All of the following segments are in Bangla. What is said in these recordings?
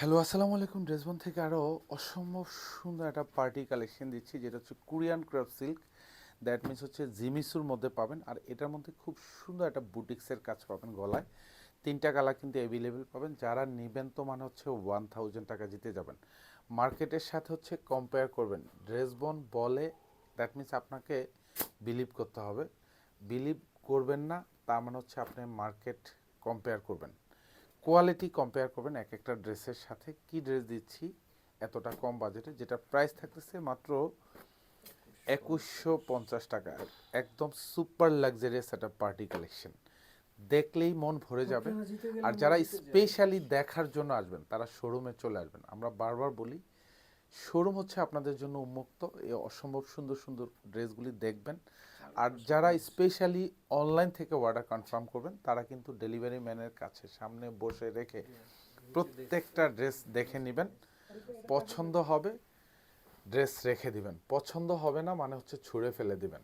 হ্যালো, আসসালামু আলাইকুম। ড্রেসবন থেকে আরও অসম্ভব সুন্দর একটা পার্টি কালেকশন দিচ্ছি, যেটা হচ্ছে Korean craft silk. That means হচ্ছে জিমিসুর মধ্যে পাবেন। আর এটার মধ্যে খুব সুন্দর একটা বুটিক্সের কাজ পাবেন গলায়। তিনটা কালার কিন্তু অ্যাভেলেবেল পাবেন। যারা নেবেন তো মানে হচ্ছে 1000 টাকা জিতে যাবেন। মার্কেটের সাথে হচ্ছে কম্পেয়ার করবেন। ড্রেসবন বলে দ্যাট মিনস আপনাকে বিলিভ করতে হবে। বিলিভ করবেন না তার মানে হচ্ছে আপনি মার্কেট কম্পেয়ার করবেন, কোয়ালিটি কম্পেয়ার করবেন এক একটা ড্রেসের সাথে। কি ড্রেস দিচ্ছি এতটা কম বাজেটে, যেটা প্রাইস থাকতেছে মাত্র 2150 টাকা। একদম সুপার লাক্সারিয়াস একটা পার্টি কালেকশন, দেখলেই মন ভরে যাবে। আর যারা স্পেশালি দেখার জন্য আসবেন তারা শোরুমে চলে আসবেন। আমরা বারবার বলি শোরুম হচ্ছে আপনাদের জন্য উন্মুক্ত। এই অসম্ভব সুন্দর সুন্দর ড্রেসগুলি দেখবেন। আর যারা স্পেশালি অনলাইন থেকে অর্ডার কনফার্ম করবেন তারা কিন্তু ডেলিভারি ম্যানের কাছে সামনে বসে রেখে প্রত্যেকটা ড্রেস দেখে নেবেন। পছন্দ হবে ড্রেস রেখে দিবেন, পছন্দ হবে না মানে হচ্ছে ছুঁড়ে ফেলে দিবেন।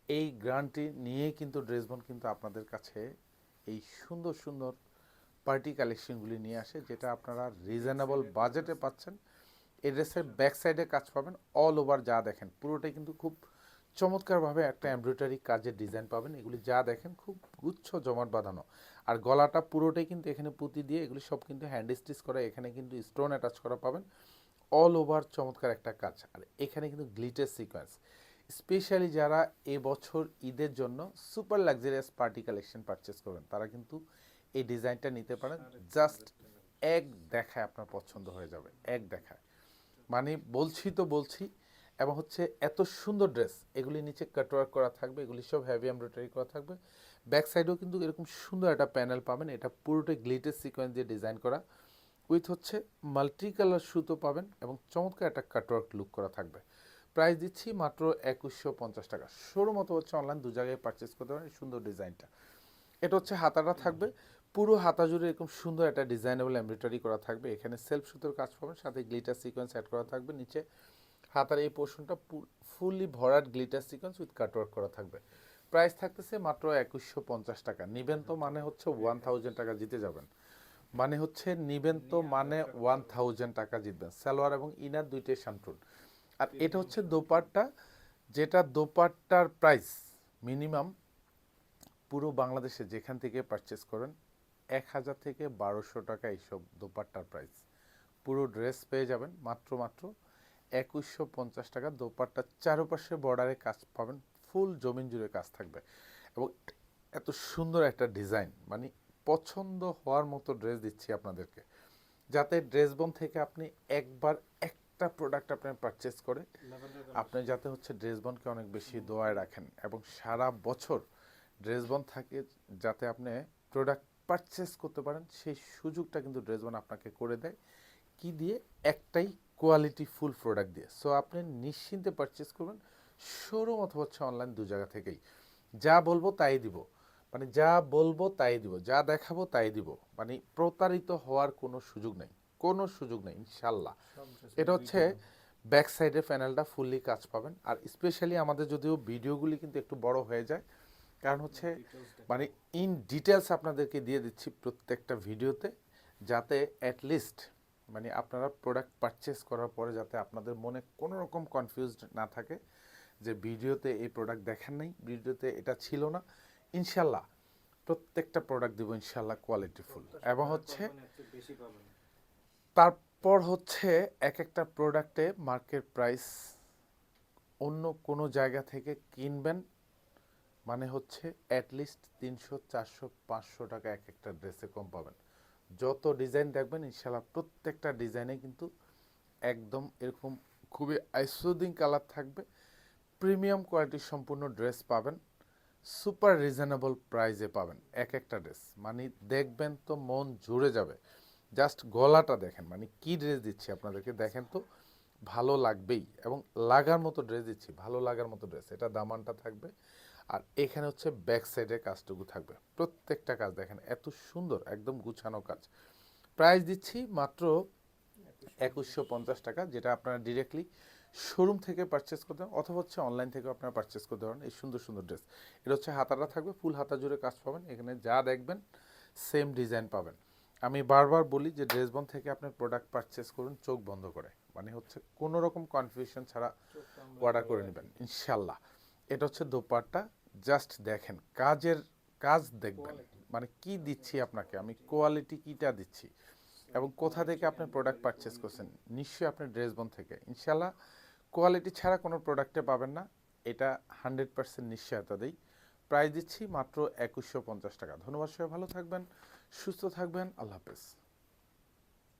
এই গ্যারান্টি নিয়েই কিন্তু ড্রেসবন কিন্তু আপনাদের কাছে এই সুন্দর সুন্দর পার্টি কালেকশনগুলি নিয়ে আসে, যেটা আপনারা রিজনেবল বাজেটে পাচ্ছেন। এই ড্রেসের ব্যাক সাইডে কাজ পাবেন অল ওভার, যা দেখেন পুরোটাই কিন্তু খুব চমৎকারভাবে একটা এমব্রয়ডারি কাজের ডিজাইন পাবেন। এগুলি যা দেখেন খুব গুচ্ছ জমাট বাঁধানো। আর গলাটা পুরোটাই কিন্তু এখানে পুঁতি দিয়ে, এগুলি সব কিন্তু হ্যান্ড স্টিচ করা, এখানে কিন্তু স্টোন অ্যাটাচ করা পাবেন। অল ওভার চমৎকার একটা কাজ। আর এখানে কিন্তু গ্লিটার সিকোয়েন্স। স্পেশালি যারা এবছর ঈদের জন্য super luxurious party collection purchase করবেন তারা কিন্তু এই ডিজাইনটা নিতে পারেন। জাস্ট এক দেখায় আপনার পছন্দ হয়ে যাবে, এক দেখায়। মানে বলছি তো বলছি। এবং হচ্ছে এত সুন্দর ড্রেস, এগুলি নিচে কাটওয়ার্ক করা থাকবে, এগুলি সব হেভি এমব্রয়ডারি করা থাকবে। ব্যাক সাইডেও কিন্তু এরকম সুন্দর একটা প্যানেল পাবেন। এটা পুরোটাই গ্লিটার সিকোয়েন্স দিয়ে ডিজাইন করা, উইথ হচ্ছে মাল্টি কালার সুতো পাবেন এবং চমৎকার একটা কাটওয়ার্ক লুক করা থাকবে। প্রাইস দিচ্ছি মাত্র 2150 টাকা। শোরুম মতো হচ্ছে অনলাইন, দু জায়গায় পারচেস করতে পারেন এই সুন্দর ডিজাইনটা। এটা হচ্ছে হাতাটা থাকবে, পুরো হাতা জুড়ে এরকম সুন্দর একটা ডিজাইনেবল এমব্রয়ডারি করা থাকবে। এখানে সেলফ সুতোর কাজ পাবেন, সাথে গ্লিটার সিকোয়েন্স অ্যাড করা থাকবে। নিচে হাতার এই পোর্শনটা ফুললি ভরাট গ্লিটার সিকোয়েন্স উইথ কাটওয়ার্ক করা থাকবে। প্রাইস থাকতেছে মাত্র 2150 টাকা। নিবেন তো মানে হচ্ছে 1000 টাকা জিতে যাবেন। মানে হচ্ছে নিবেন তো মানে 1000 টাকা জিতবেন। সালোয়ার এবং ইনার দুইটাই শান্টুন। আর এটা হচ্ছে দোপাট্টা, যেটা দোপাট্টার প্রাইস মিনিমাম পুরো বাংলাদেশে যেখান থেকে পারচেস করেন 1000 থেকে 1200 টাকা এইসব দোপাট্টার প্রাইস। পুরো ড্রেস পেয়ে যাবেন মাত্র মাত্র 2150 টাকা। দোপাট্টার চারপাশে বর্ডারে কাজ পাবেন, ফুল জমিন জুড়ে কাজ থাকবে। এবং এত সুন্দর একটা ডিজাইন, মানে পছন্দ হওয়ার মতো ড্রেস দিচ্ছি আপনাদেরকে, যাতে ড্রেসবন থেকে আপনি একবার একটা প্রোডাক্ট আপনি পারচেস করে আপনি যাতে হচ্ছে ড্রেসবনকে অনেক বেশি দোয়ায় রাখেন এবং সারা বছর ড্রেসবন থাকে, যাতে আপনি প্রোডাক্ট পারচেস করতে পারেন সেই সুযোগটা কিন্তু ড্রেসবন আপনাকে করে দেয়। কি দিয়ে? একটাই কোয়ালিটি ফুল প্রোডাক্ট দিয়ে। সো আপনি নিশ্চিন্তে পারচেস করবেন শোরুম অথবা হচ্ছে অনলাইন, দু জায়গা থেকেই। যা বলবো তাই দিব, মানে যা বলবো তাই দিব, যা দেখাবো তাই দিব। মানে প্রতারিত হওয়ার কোনো সুযোগ নেই, কোনো সুযোগ নেই ইনশাল্লাহ। এটা হচ্ছে ব্যাক সাইডের প্যানেলটা ফুললি কাজ পাবেন। আর স্পেশালি আমাদের যদিও ভিডিওগুলি কিন্তু একটু বড় হয়ে যায়, কারণ হচ্ছে মানে ইন ডিটেলস আপনাদেরকে দিয়ে দিচ্ছি প্রত্যেকটা ভিডিওতে, যাতে অ্যাটলিস্ট মানে আপনারা প্রোডাক্ট পারচেস করার পরে যাতে আপনাদের মনে কোনো রকম কনফিউজড না থাকে যে ভিডিওতে এই প্রোডাক্ট দেখেন নাই, ভিডিওতে এটা ছিল না। ইনশাল্লাহ প্রত্যেকটা প্রোডাক্ট দেবো ইনশাল্লাহ কোয়ালিটিফুল। এবং হচ্ছে তারপর হচ্ছে এক একটা প্রোডাক্টে মার্কেট প্রাইস অন্য কোনো জায়গা থেকে কিনবেন মানে হচ্ছে অ্যাটলিস্ট 300 400 500 টাকা এক একটা ড্রেসে কম পাবেন। যত ডিজাইন দেখবেন ইনশাল্লাহ প্রত্যেকটা ডিজাইনে কিন্তু একদম এরকম খুবই আইসোদিং কালার থাকবে। প্রিমিয়াম কোয়ালিটির সম্পূর্ণ ড্রেস পাবেন, সুপার রিজনেবল প্রাইসে পাবেন এক একটা ড্রেস। মানে দেখবেন তো মন জুড়ে যাবে। জাস্ট গলাটা দেখেন, মানে কি ড্রেস দিচ্ছি আপনাদেরকে, দেখেন তো ভালো লাগবেই। এবং লাগার মতো ড্রেস দিচ্ছি, ভালো লাগার মতো ড্রেস। এটা দামানটা থাকবে, আর এখানে হচ্ছে ব্যাক সাইডের কাজটুকু থাকবে। প্রত্যেকটা কাজ দেখেন এত সুন্দর, একদম গুছানো কাজ। প্রাইস দিচ্ছি মাত্র 2150 টাকা, যেটা আপনারা ডিরেক্টলি শোরুম থেকে পারচেস করতে পারেন অথবা হচ্ছে অনলাইন থেকেও আপনারা পারচেস করতে পারেন এই সুন্দর সুন্দর ড্রেস। এটা হচ্ছে হাতাটা থাকবে, ফুল হাতা জুড়ে কাজ পাবেন। এখানে যা দেখবেন সেম ডিজাইন পাবেন। আমি বারবার বলি যে ড্রেসবন থেকে আপনি প্রোডাক্ট পারচেস করুন চোখ বন্ধ করে, মানে হচ্ছে কোনো রকম কনফিউশন ছাড়া অর্ডার করে নেবেন ইনশাল্লাহ। এটা হচ্ছে দোপাট্টা, জাস্ট দেখেন কাজ দেখবেন, মানে কি দিচ্ছি আপনাকে আমি, কোয়ালিটি কিটা দিচ্ছি এবং কোথা থেকে আপনি প্রোডাক্ট পারচেস করছেন। নিশ্চয়ই আপনি ড্রেসবন থেকে, ইনশাল্লাহ কোয়ালিটি ছাড়া কোনো প্রোডাক্টে পাবেন না, এটা 100% নিশ্চয়তা দেই। প্রাইস দিচ্ছি মাত্র 2150 টাকা। ধন্যবাদ, সবাই ভালো থাকবেন, সুস্থ থাকবেন, আল্লাহ হাফেজ।